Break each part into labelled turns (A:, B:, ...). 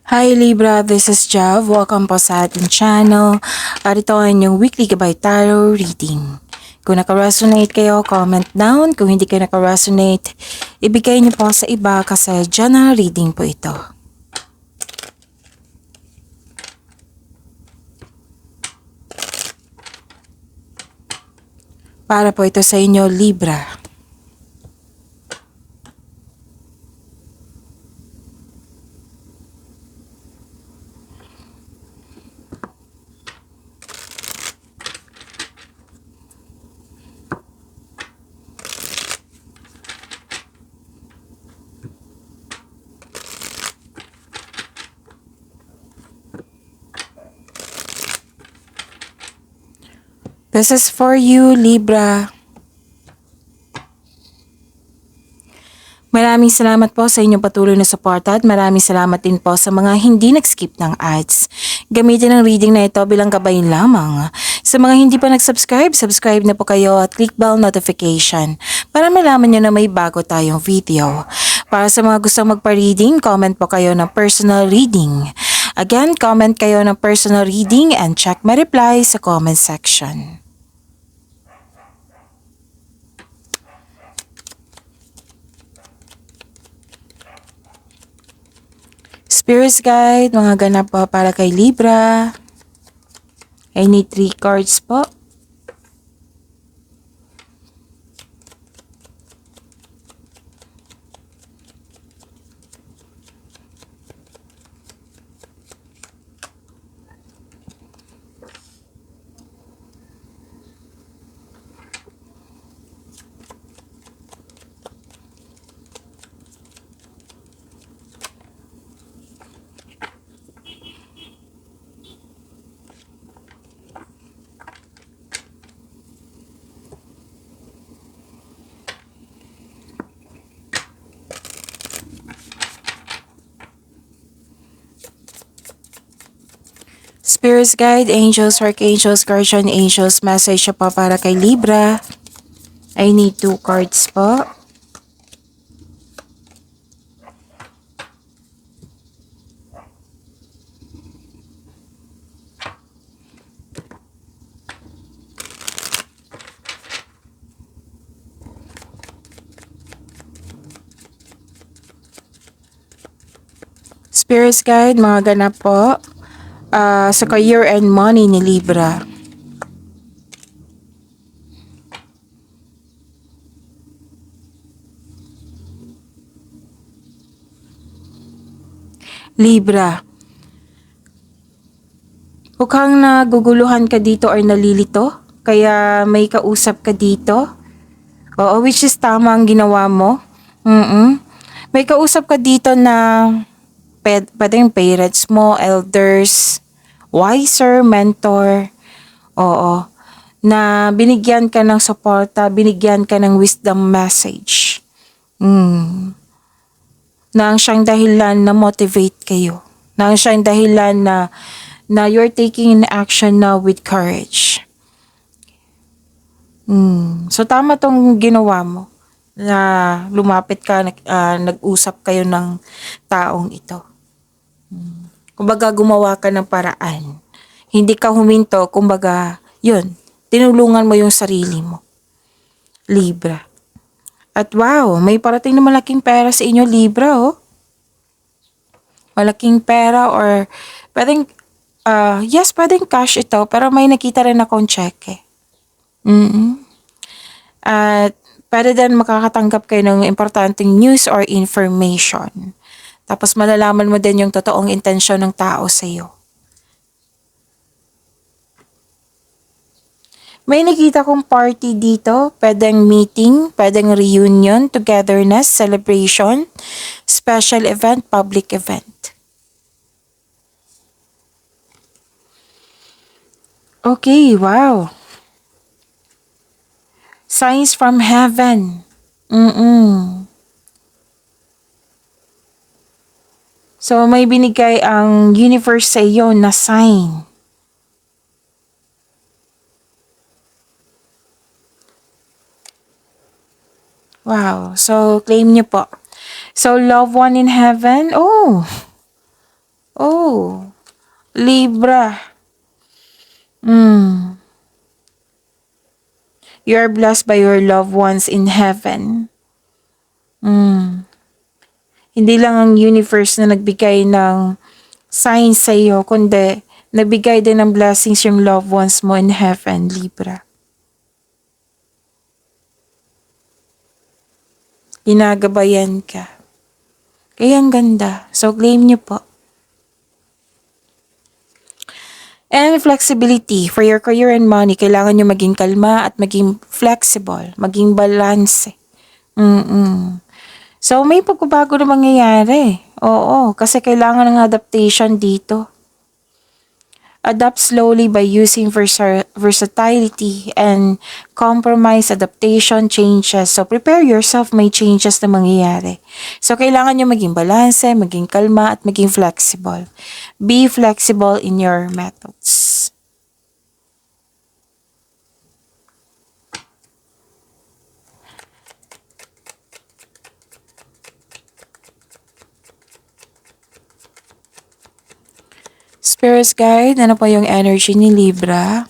A: Hi Libra, this is Jav. Welcome po sa ating channel. At ito ang inyong weekly Gabay Tarot reading. Kung naka-resonate kayo, comment down. Kung hindi kayo naka-resonate, ibigay niyo po sa iba kasi general reading po ito. Para po ito sa inyo, Libra. This is for you, Libra. Maraming salamat po sa inyong patuloy na suporta at maraming salamat din po sa mga hindi nag-skip ng ads. Gamitin ang reading na ito bilang gabay lamang. Sa mga hindi pa nag-subscribe, subscribe na po kayo at click bell notification para malaman nyo na may bago tayong video. Para sa mga gustong magpa-reading, comment po kayo ng personal reading. Again, comment kayo ng personal reading and check my reply sa comment section. Spirits Guide, mga ganap po para kay Libra. I need 3 cards po. Spirits Guide, Angels, Archangels, Guardian Angels, message pa para kay Libra. I need 2 cards po. Spirits Guide, mga ganap po. Sa year-end money ni Libra. Libra. Mukhang naguguluhan ka dito or nalilito. Kaya may kausap ka dito. Oo, which is tama ang ginawa mo. May kausap ka dito na pwedeng parents mo, elders, wiser, mentor. Oo. Na binigyan ka ng suporta, binigyan ka ng wisdom message. Na ang siyang dahilan na motivate kayo. Na ang siyang dahilan na you're taking an action now with courage. So tama tong ginawa mo na lumapit ka, nag-usap kayo ng taong ito. Kumbaga gumawa ka ng paraan. Hindi ka huminto, kumbaga yun, tinulungan mo yung sarili mo. Libra. At wow, may parating na malaking pera sa inyo, Libra, oh. Malaking pera or pwedeng, yes, pwedeng cash ito, pero may nakita rin akong cheque. At pwede din makakatanggap kayo ng importanteng news or information. Tapos malalaman mo din yung totoong intensyon ng tao sa iyo. May nakita kong party dito, pwedeng meeting, pwedeng reunion, togetherness, celebration, special event, public event. Okay, wow. Signs from heaven. So, may binigay ang universe sa iyo na sign. Wow. So, claim niyo po. So, loved one in heaven. Oh, Oh, Libra. Mm. You are blessed by your loved ones in heaven. Mm. Hindi lang ang universe na nagbigay ng signs sa iyo, kundi nabigay din ng blessings yung loved ones mo in heaven, Libra. Ginagabayan ka. Kaya ang ganda. So, claim niyo po. And flexibility for your career and money. Kailangan nyo maging kalma at maging flexible. Maging balance. So, may pagbabago na mangyayari. Oo, kasi kailangan ng adaptation dito. Adapt slowly by using versatility and compromise, adaptation, changes. So, prepare yourself, may changes na mangyayari. So, kailangan nyo maging balanse, maging kalma, at maging flexible. Be flexible in your methods. Spirits guide, ano pa yung energy ni Libra?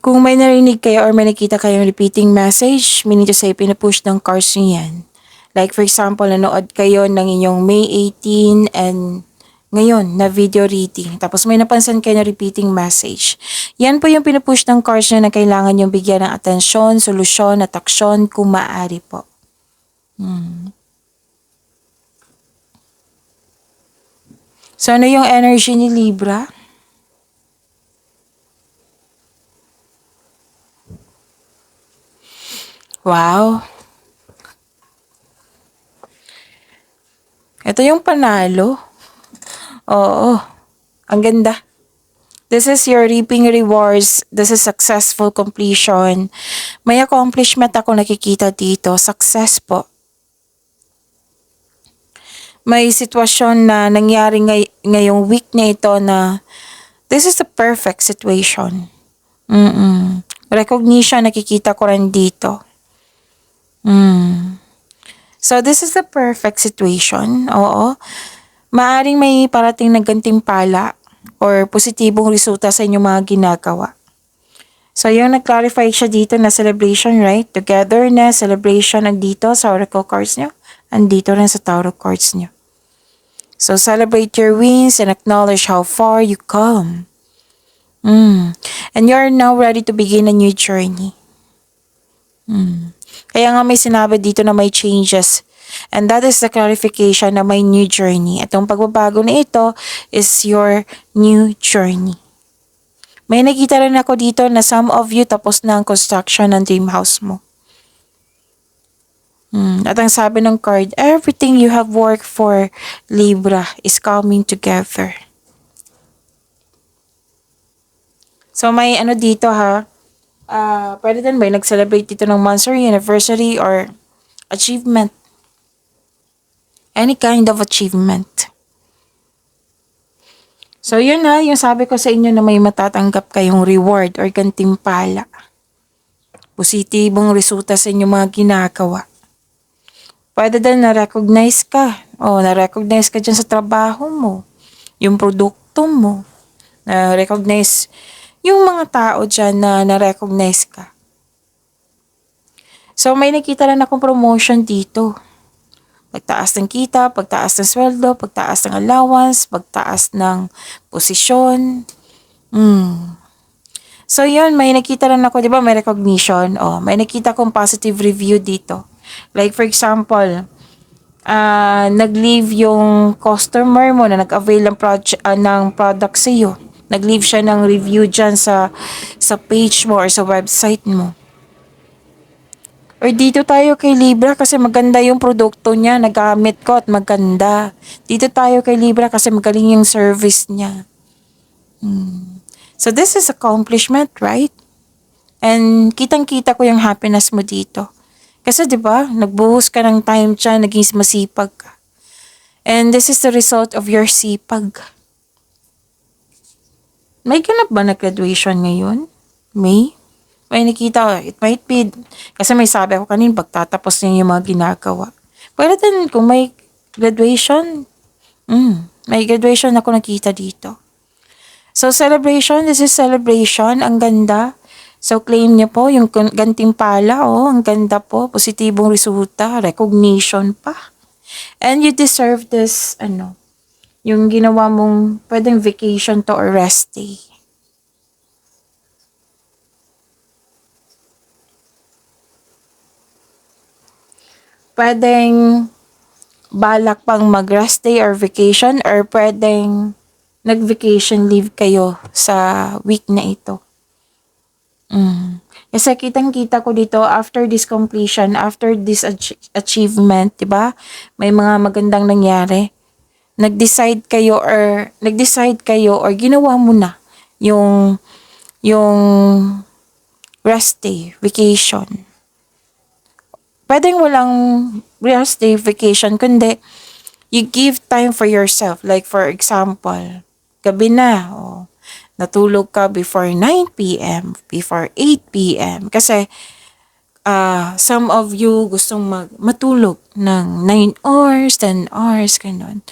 A: Kung may narinig kayo or may nakita kayong repeating message, meaning to say, pinupush ng cards nyo yan. Like for example, nanood kayo ng inyong May 18 and ngayon na video reading. Tapos may napansin kayo na repeating message. Yan po yung pinupush ng cards nyo na kailangan yung bigyan ng atensyon, solusyon at aksyon kung maaari po. So ano yung energy ni Libra? Wow. Ito yung panalo. Oo. Ang ganda. This is your reaping rewards. This is successful completion. May accomplishment ako nakikita dito. Success po. May sitwasyon na nangyari ngayong week na ito na this is the perfect situation. Recognition nakikita ko rin dito. So, this is the perfect situation. Oo. Maaring may parating na gantimpala or positibong resulta sa inyong mga ginagawa. So, yung nag-clarify siya dito na celebration, right? Togetherness, celebration, andito sa oracle cards nyo. Andito rin sa tarot cards nyo. So, celebrate your wins and acknowledge how far you come. And you're now ready to begin a new journey. Kaya nga may sinabi dito na may changes. And that is the clarification na may new journey. At yung pagbabago na ito is your new journey. May nakita rin ako dito na some of you tapos na ang construction ng dream house mo. At ang sabi ng card, everything you have worked for, Libra, is coming together. So may ano dito ha, pwede din ba nag-celebrate dito ng monthsary, anniversary, or achievement? Any kind of achievement. So yun na, yung sabi ko sa inyo na may matatanggap kayong reward or gantimpala. Positibong resulta sa inyong mga ginagawa. Pwede din na-recognize ka. Na-recognize ka dyan sa trabaho mo. Yung produkto mo. Na-recognize yung mga tao dyan na na-recognize ka. So, may nakita rin akong promotion dito. Pagtaas ng kita, pagtaas ng sweldo, pagtaas ng allowance, pagtaas ng posisyon. So, yun, may nakita rin ako, di ba, may recognition. May nakita akong positive review dito. Like, for example, nag-leave yung customer mo na nag-avail ng product sa iyo. Nag-leave siya ng review dyan sa page mo or sa website mo. Or dito tayo kay Libra kasi maganda yung produkto niya. Nagamit ko at maganda. Dito tayo kay Libra kasi magaling yung service niya. So this is accomplishment, right? And kitang-kita ko yung happiness mo dito. Kasi 'di ba, nagbuhos ka ng time diyan, naging masipag ka. And this is the result of your sipag. May ganap ba na graduation ngayon? May? May nakita ko. It might be, kasi may sabi ako kanina, pagtatapos niya yung mga ginagawa. Pwede din kung may graduation. May graduation ako nakita dito. So celebration, this is celebration. Ang ganda. So claim niya po yung gantimpala. Ang ganda po. Positibong resulta. Recognition pa. And you deserve this, yung ginawa mong pwedeng vacation to or rest day. Pwedeng balak pang mag-rest day or vacation, or pwedeng nag-vacation leave kayo sa week na ito. Kasi kitang-kita ko dito, after this completion, after this achievement, diba? May mga magandang nangyari. Nag-decide kayo or ginawa mo na yung rest day, vacation. Pwedeng walang rest day, vacation, kundi you give time for yourself. Like for example, gabi na, natulog ka before 9 p.m., before 8 p.m. Kasi some of you gustong matulog ng 9 hours, 10 hours, ganun.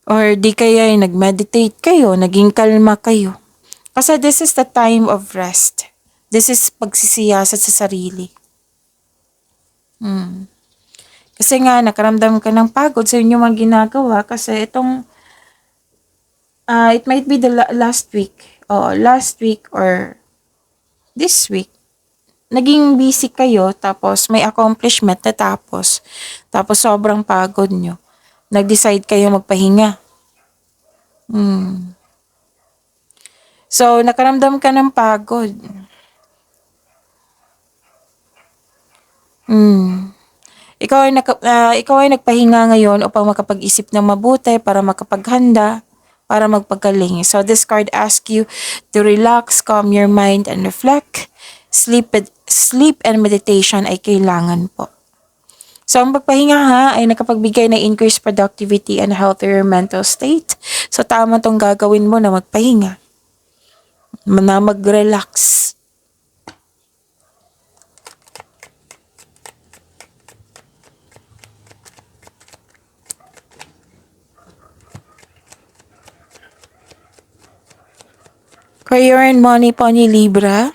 A: Or di kaya nag-meditate kayo, naging kalma kayo. Kasi this is the time of rest. This is pagsisiyasat sa sarili. Kasi nga, nakaramdam ka ng pagod sa inyong mga ginagawa kasi itong it might be the last week or this week. Naging busy kayo tapos may accomplishment na tapos sobrang pagod nyo. Nag-decide kayo magpahinga. So, nakaramdam ka ng pagod. Ikaw ay nagpahinga ngayon upang makapag-isip ng mabuti para makapaghanda, para magpagaling. So this card asks you to relax, calm your mind, and reflect. Sleep and meditation ay kailangan po. So ang pagpahinga ay nakapagbigay ng increased productivity and healthier mental state. So tama tong gagawin mo na magpahinga, na mag-relax. Career and money po ni Libra.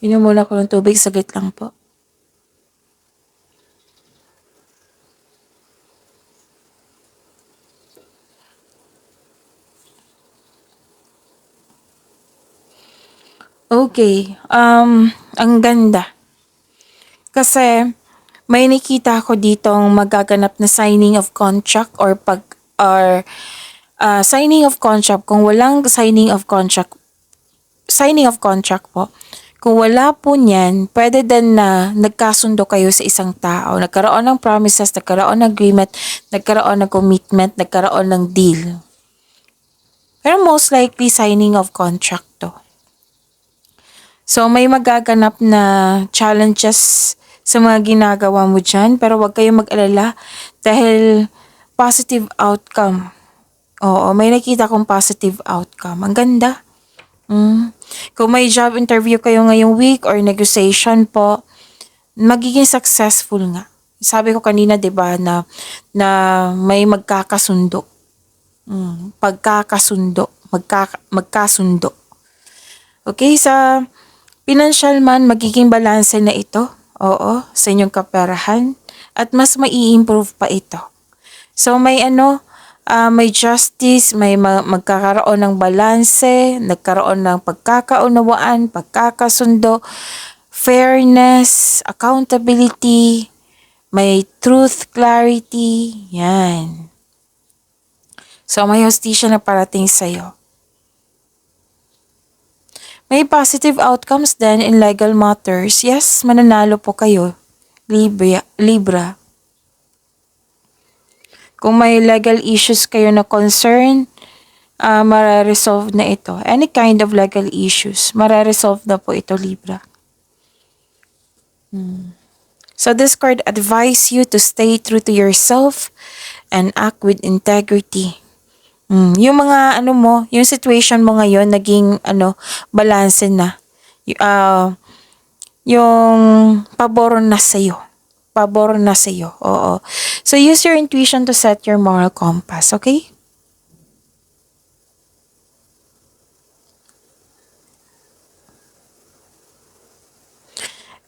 A: Inom muna ko ng tubig, saglit lang po. Okay, ang ganda. Kasi may nakita ko ditong magaganap na signing of contract or signing of contract. Kung walang signing of contract po. Kung wala po niyan, pwede din na nagkasundo kayo sa isang tao. Nagkaroon ng promises, nagkaroon ng agreement, nagkaroon ng commitment, nagkaroon ng deal. Pero most likely, signing of contract to. So, may magaganap na challenges sa mga ginagawa mo dyan, pero huwag kayong mag-alala dahil positive outcome. Oo, may nakita kong positive outcome. Ang ganda. Kung may job interview kayo ngayong week or negotiation po, magiging successful nga. Sabi ko kanina, 'di ba, na may magkakasundo. Magkasundo. Okay, sa financial man, magiging balanse na ito. Oo, sa inyong kaperahan. At mas mai-improve pa ito. So, may may justice, may magkakaroon ng balanse, nagkaroon ng pagkakaunawaan, pagkakasundo, fairness, accountability, may truth, clarity, yan. So, may hustisya na parating sa'yo. May positive outcomes din in legal matters. Yes, mananalo po kayo, Libra. Kung may legal issues kayo na concern, mare-resolve na ito. Any kind of legal issues, mare-resolve na po ito, Libra. So this card advise you to stay true to yourself and act with integrity. Yung mga yung situation mo ngayon naging balance na. Yung pabor na sa'yo. Pabor na sa'yo. Oo. So use your intuition to set your moral compass, okay?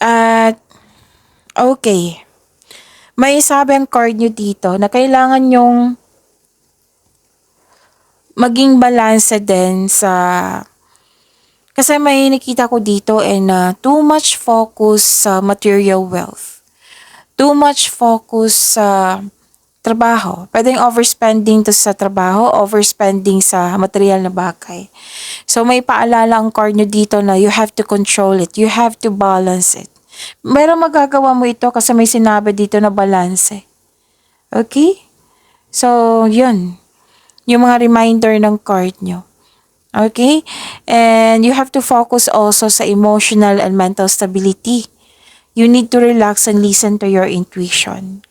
A: At okay. May sabi ang card nyo dito na kailangan yung maging balance din sa... Kasi may nakita ko dito too much focus sa material wealth. Too much focus sa trabaho. Pwedeng overspending to sa trabaho, overspending sa material na bagay. So may paalala ang card nyo dito na you have to control it. You have to balance it. Meron magagawa mo ito kasi may sinabi dito na balance. Okay? So, yun. Yung mga reminder ng card nyo. Okay? And you have to focus also sa emotional and mental stability. You need to relax and listen to your intuition.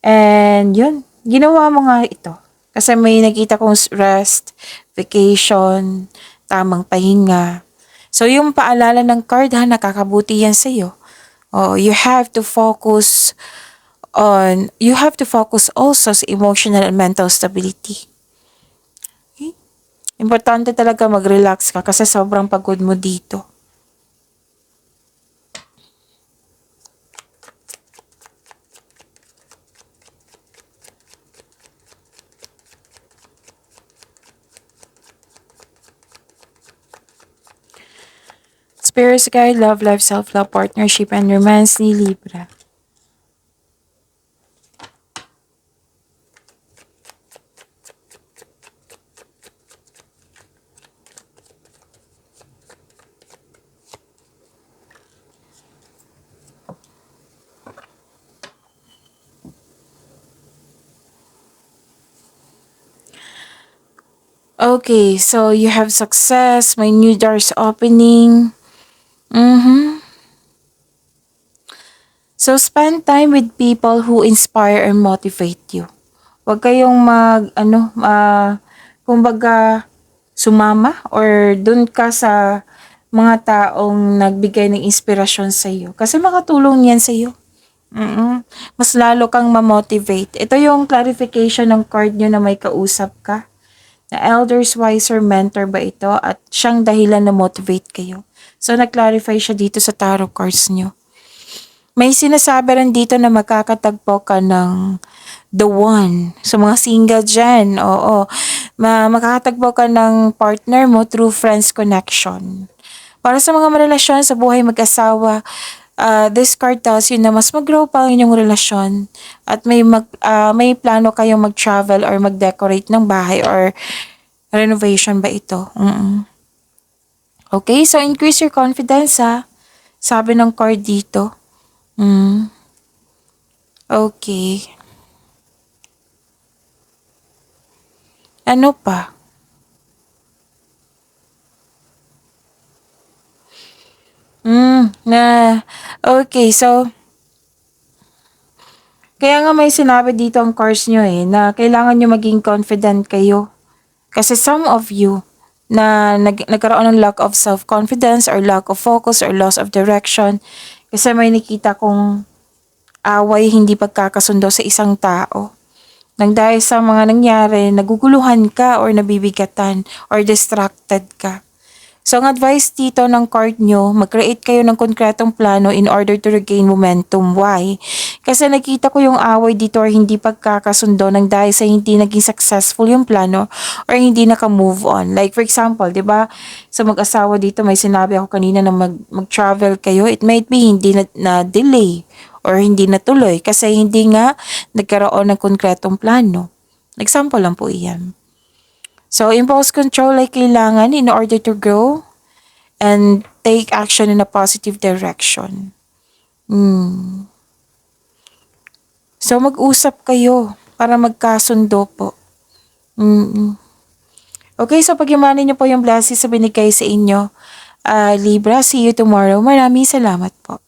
A: And yun. Ginawa mo nga ito. Kasi may nakita kong rest, vacation, tamang pahinga. So, yung paalala ng card nakakabuti yan sa'yo. Oh, you have to focus also sa emotional and mental stability. Okay? Importante talaga mag-relax ka kasi sobrang pagod mo dito. Spirits guide, love, life, self-love, partnership, and romance ni Libra. Okay, so you have success, may new doors opening. So spend time with people who inspire and motivate you. Huwag kayong kumbaga sumama or dun ka sa mga taong nagbigay ng inspirasyon sa iyo. Kasi makatulong yan sa iyo. Mas lalo kang ma-motivate. Ito yung clarification ng card nyo na may kausap ka. Na elders, wiser, mentor ba ito? At siyang dahilan na motivate kayo. So, nag-clarify siya dito sa tarot cards nyo. May sinasabi rin dito na makakatagpo ka ng the one. So, mga single dyan, oo. Makakatagpo ka ng partner mo through friends connection. Para sa mga marelasyon sa buhay mag-asawa, this card tells you na mas mag-grow pa ang inyong relasyon at may plano kayong mag-travel or mag-decorate ng bahay or renovation ba ito. Okay, so increase your confidence sabi ng card dito. Okay. Ano pa? Okay, so, kaya nga may sinabi dito ang cards nyo na kailangan nyo maging confident kayo. Kasi some of you, na nagkaroon ng lack of self-confidence or lack of focus or loss of direction, kasi may nakita kong away, hindi pagkakasundo sa isang tao. Nang dahil sa mga nangyari, naguguluhan ka or nabibigatan or distracted ka. So, ang advice dito ng card nyo, mag-create kayo ng konkretong plano in order to regain momentum. Why? Kasi nakita ko yung away dito or hindi pagkakasundo ng dahil sa hindi naging successful yung plano or hindi naka-move on. Like for example, 'di ba? Sa mag-asawa dito may sinabi ako kanina na mag-travel kayo. It might be hindi na delay or hindi natuloy kasi hindi nga nagkaroon ng konkretong plano. Example lang po iyan. So, impulse control ay kailangan in order to grow and take action in a positive direction. So, mag-usap kayo para magkasundo po. Okay, so pag-imanin niyo po yung blessings na binigay sa inyo. Libra, see you tomorrow. Maraming salamat po.